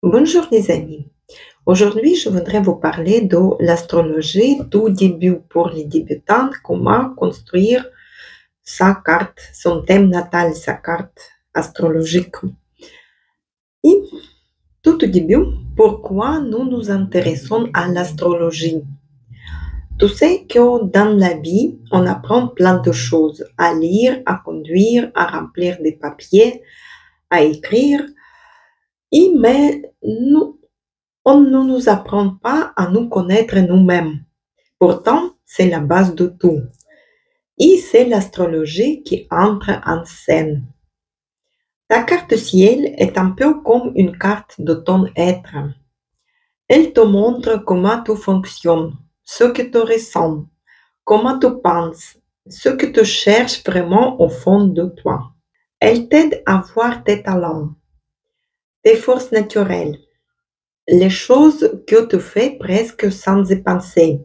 Bonjour les amis. Aujourd'hui, je voudrais vous parler de l'astrologie du début pour les débutants, comment construire sa carte, son thème natal, sa carte astrologique. Et tout au début, pourquoi nous nous intéressons à l'astrologie? Tu sais que dans la vie, on apprend plein de choses, à lire, à conduire, à remplir des papiers, à écrire, mais on ne nous apprend pas à nous connaître nous-mêmes. Pourtant, c'est la base de tout. Et c'est l'astrologie qui entre en scène. Ta carte ciel est un peu comme une carte de ton être. Elle te montre comment tu fonctionnes, ce que tu ressens, comment tu penses, ce que tu cherches vraiment au fond de toi. Elle t'aide à voir tes talents, tes forces naturelles, les choses que tu fais presque sans y penser,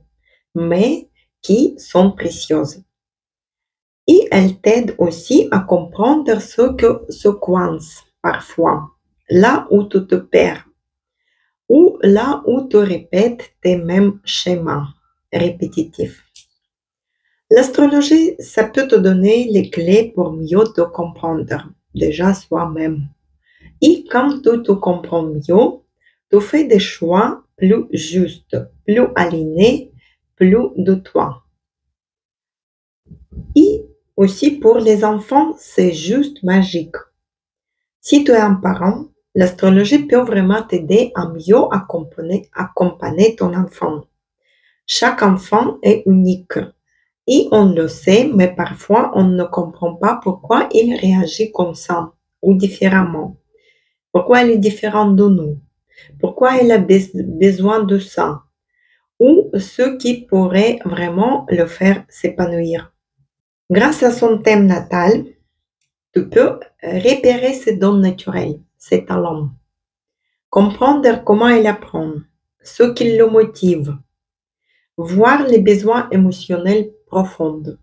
mais qui sont précieuses. Et elle t'aide aussi à comprendre ce que se coince parfois, là où tu te perds, ou là où tu répètes tes mêmes schémas répétitifs. L'astrologie, ça peut te donner les clés pour mieux te comprendre, déjà soi-même. Et quand tu te comprends mieux, tu fais des choix plus justes, plus alignés, plus de toi. Et aussi pour les enfants, c'est juste magique. Si tu es un parent, l'astrologie peut vraiment t'aider à mieux accompagner ton enfant. Chaque enfant est unique et on le sait, mais parfois on ne comprend pas pourquoi il réagit comme ça ou différemment. Pourquoi il est différent de nous? Pourquoi il a besoin de ça? Ou ce qui pourrait vraiment le faire s'épanouir. Grâce à son thème natal, tu peux repérer ses dons naturels, ses talents, comprendre comment il apprend, ce qui le motive, voir les besoins émotionnels profonds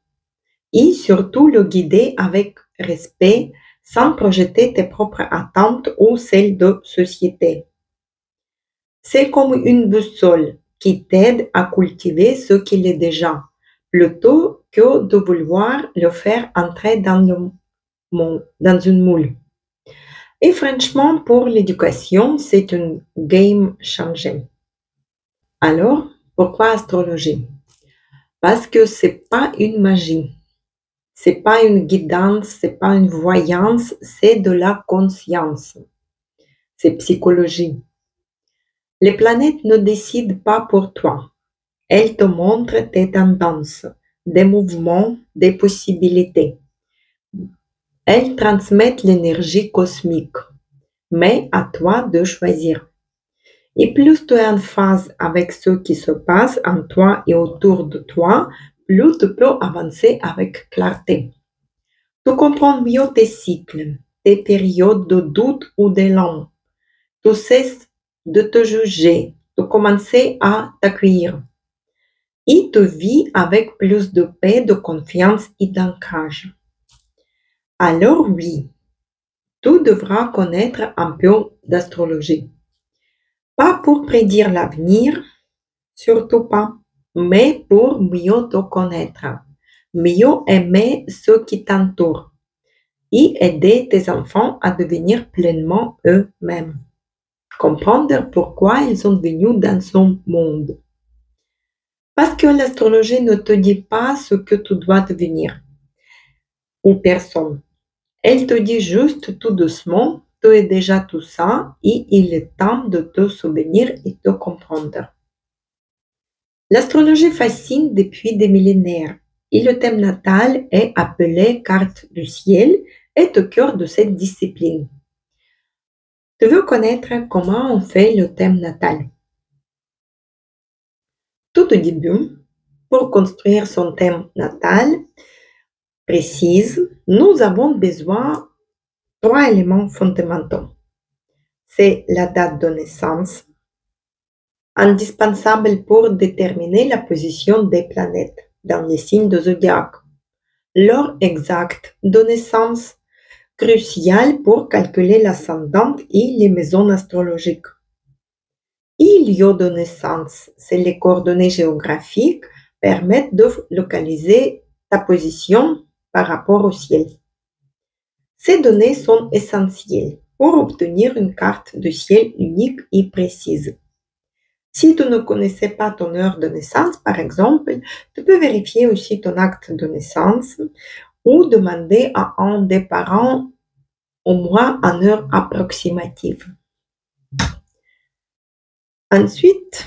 et surtout le guider avec respect sans projeter tes propres attentes ou celles de société. C'est comme une boussole qui t'aide à cultiver ce qu'il est déjà, plutôt que de vouloir le faire entrer dans une moule. Et franchement, pour l'éducation, c'est une game changer. Alors, pourquoi astrologie? Parce que c'est pas une magie, c'est pas une guidance, c'est pas une voyance, c'est de la conscience. C'est psychologie. Les planètes ne décident pas pour toi. Elles te montrent tes tendances, des mouvements, des possibilités. Elles transmettent l'énergie cosmique, mais à toi de choisir. Et plus tu es en phase avec ce qui se passe en toi et autour de toi, plus tu peux avancer avec clarté. Tu comprends mieux tes cycles, tes périodes de doute ou d'élan. Tu cesses de te juger, de commencer à t'accueillir. Et tu vis avec plus de paix, de confiance et d'ancrage. Alors oui, tu devras connaître un peu d'astrologie. Pas pour prédire l'avenir, surtout pas, mais pour mieux te connaître, mieux aimer ceux qui t'entourent et aider tes enfants à devenir pleinement eux-mêmes. Comprendre pourquoi ils sont venus dans son monde. Parce que l'astrologie ne te dit pas ce que tu dois devenir ou personne. Elle te dit juste tout doucement, tu es déjà tout ça et il est temps de te souvenir et de comprendre. L'astrologie fascine depuis des millénaires et le thème natal est appelé carte du ciel est au cœur de cette discipline. Tu veux connaître comment on fait le thème natal? Tout au début, pour construire son thème natal précise, nous avons besoin de 3 éléments fondamentaux. C'est la date de naissance, indispensable pour déterminer la position des planètes dans les signes de zodiaque. L'heure exacte de naissance, cruciale pour calculer l'ascendant et les maisons astrologiques. Et lieu de naissance, c'est les coordonnées géographiques permettent de localiser ta position par rapport au ciel. Ces données sont essentielles pour obtenir une carte de ciel unique et précise. Si tu ne connaissais pas ton heure de naissance, par exemple, tu peux vérifier aussi ton acte de naissance ou demander à un des parents au moins une heure approximative. Ensuite,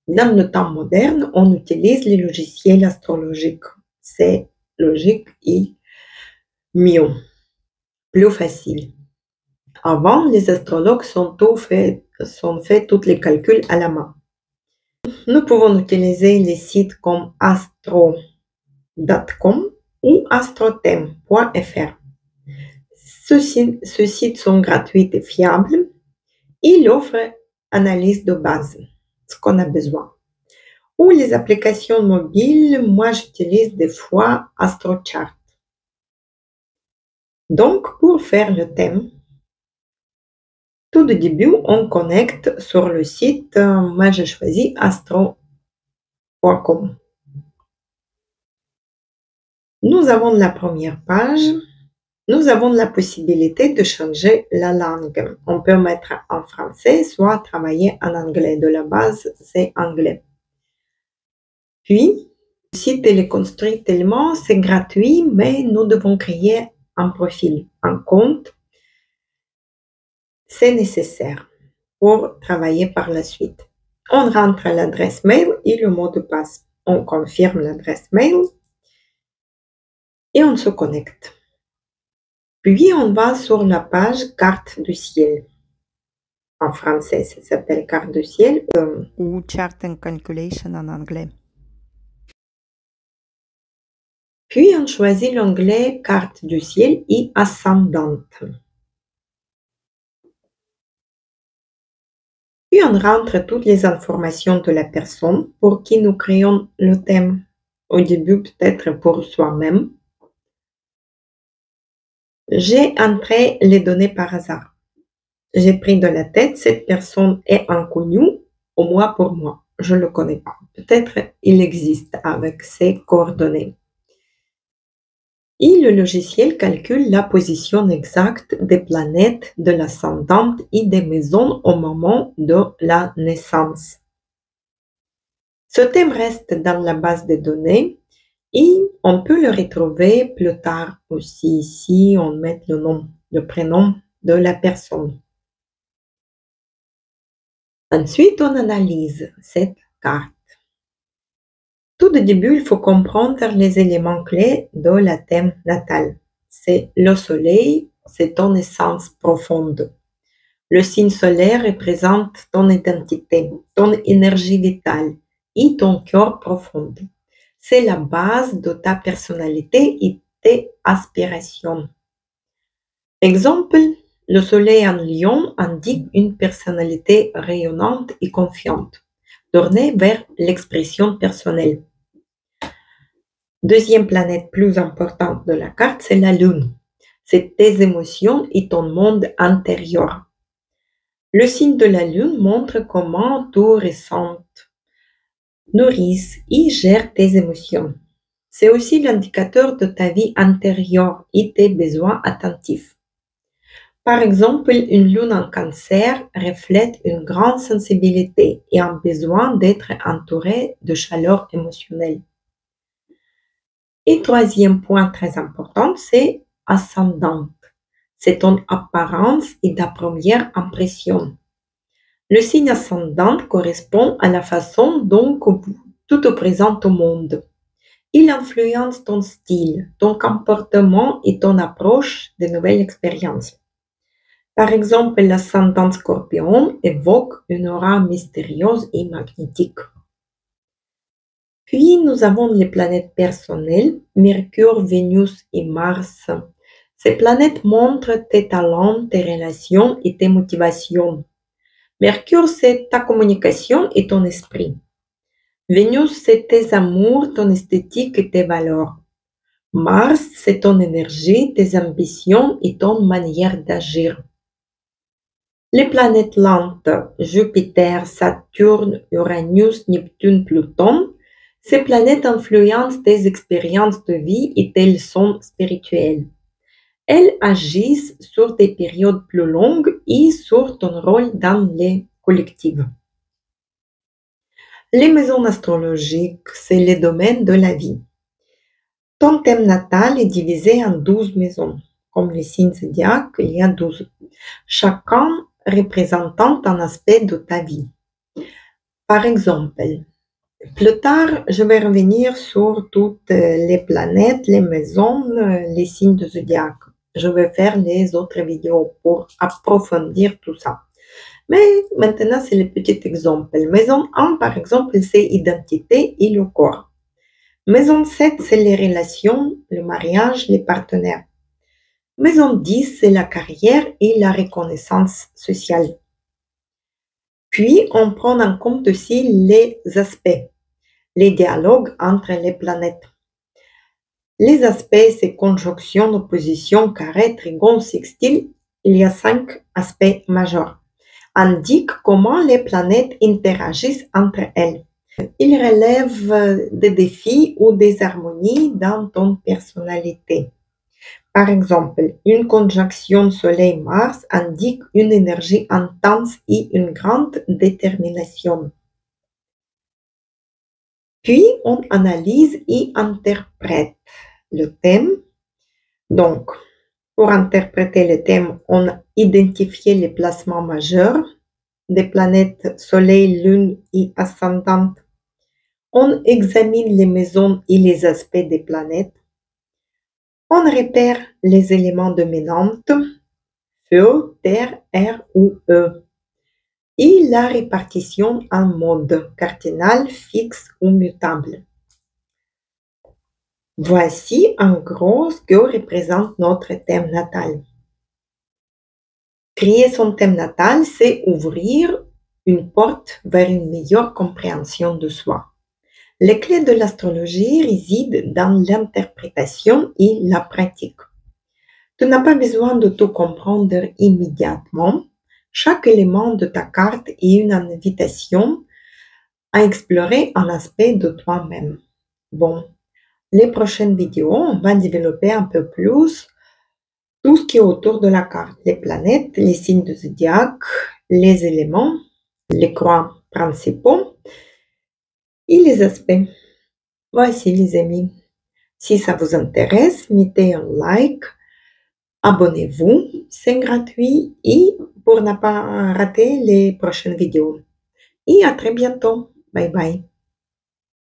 dans le temps moderne, on utilise les logiciels astrologiques. C'est logique et mieux, plus facile. Avant, les astrologues sont fait tous les calculs à la main. Nous pouvons utiliser les sites comme astro.com ou astrothème.fr. Ces sites sont gratuits et fiables. Ils offrent analyse de base, ce qu'on a besoin. Ou les applications mobiles, moi j'utilise des fois AstroChart. Donc, pour faire le thème, tout de début, on connecte sur le site, moi j'ai choisi astro.com. Nous avons la première page. Nous avons la possibilité de changer la langue. On peut mettre en français, soit travailler en anglais. De la base, c'est anglais. Puis, le site est construit tellement, c'est gratuit, mais nous devons créer un profil, un compte. C'est nécessaire pour travailler par la suite. On rentre l'adresse mail et le mot de passe. On confirme l'adresse mail et on se connecte. Puis, on va sur la page carte du ciel. En français, ça s'appelle carte du ciel. Ou chart and calculation en anglais. Puis, on choisit l'onglet carte du ciel et ascendante. Puis, on rentre toutes les informations de la personne pour qui nous créons le thème. Au début, peut-être pour soi-même. J'ai entré les données par hasard. J'ai pris de la tête, cette personne est inconnue, au moins pour moi. Je ne le connais pas. Peut-être il existe avec ses coordonnées. Et le logiciel calcule la position exacte des planètes, de l'ascendante et des maisons au moment de la naissance. Ce thème reste dans la base de données et on peut le retrouver plus tard aussi si on met le prénom de la personne. Ensuite, on analyse cette carte. Tout de début, il faut comprendre les éléments clés de la thème natale. C'est le soleil, c'est ton essence profonde. Le signe solaire représente ton identité, ton énergie vitale et ton cœur profond. C'est la base de ta personnalité et tes aspirations. Exemple, le soleil en lion indique une personnalité rayonnante et confiante, tournée vers l'expression personnelle. Deuxième planète plus importante de la carte, c'est la Lune. C'est tes émotions et ton monde intérieur. Le signe de la Lune montre comment tu ressentes, nourris et gères tes émotions. C'est aussi l'indicateur de ta vie intérieure et tes besoins attentifs. Par exemple, une lune en cancer reflète une grande sensibilité et un besoin d'être entouré de chaleur émotionnelle. Et troisième point très important, c'est ascendante. C'est ton apparence et ta première impression. Le signe ascendant correspond à la façon dont tu te présentes au monde. Il influence ton style, ton comportement et ton approche de nouvelles expériences. Par exemple, l'ascendant Scorpion évoque une aura mystérieuse et magnétique. Puis, nous avons les planètes personnelles, Mercure, Vénus et Mars. Ces planètes montrent tes talents, tes relations et tes motivations. Mercure, c'est ta communication et ton esprit. Vénus, c'est tes amours, ton esthétique et tes valeurs. Mars, c'est ton énergie, tes ambitions et ton manière d'agir. Les planètes lentes, Jupiter, Saturne, Uranus, Neptune, Pluton, ces planètes influencent tes expériences de vie et tes leçons spirituelles. Elles agissent sur des périodes plus longues et sur ton rôle dans les collectifs. Les maisons astrologiques, c'est le domaine de la vie. Ton thème natal est divisé en 12 maisons. Comme les signes zodiaques, il y a 12. Chacun représentant un aspect de ta vie. Par exemple, plus tard, je vais revenir sur toutes les planètes, les maisons, les signes de zodiaque. Je vais faire les autres vidéos pour approfondir tout ça. Mais maintenant, c'est le petit exemple. Maison 1, par exemple, c'est identité et le corps. Maison 7, c'est les relations, le mariage, les partenaires. Maison 10, c'est la carrière et la reconnaissance sociale. Puis, on prend en compte aussi les aspects, les dialogues entre les planètes. Les aspects, c'est conjonction, opposition, carré, trigone, sextile. Il y a 5 aspects majeurs. Indique comment les planètes interagissent entre elles. Il relève des défis ou des harmonies dans ton personnalité. Par exemple, une conjonction Soleil-Mars indique une énergie intense et une grande détermination. Puis, on analyse et interprète le thème. Donc, pour interpréter le thème, on identifie les placements majeurs des planètes Soleil, Lune et ascendantes. On examine les maisons et les aspects des planètes. On repère les éléments dominants, feu, terre, air ou eau, et la répartition en mode cardinal, fixe ou mutable. Voici en gros ce que représente notre thème natal. Créer son thème natal, c'est ouvrir une porte vers une meilleure compréhension de soi. Les clés de l'astrologie résident dans l'interprétation et la pratique. Tu n'as pas besoin de tout comprendre immédiatement. Chaque élément de ta carte est une invitation à explorer un aspect de toi-même. Bon, les prochaines vidéos, on va développer un peu plus tout ce qui est autour de la carte. Les planètes, les signes de zodiaque, les éléments, les croix principaux et les aspects. Voici les amis. Si ça vous intéresse, mettez un like, abonnez-vous, c'est gratuit et pour ne pas rater les prochaines vidéos. Et à très bientôt. Bye bye.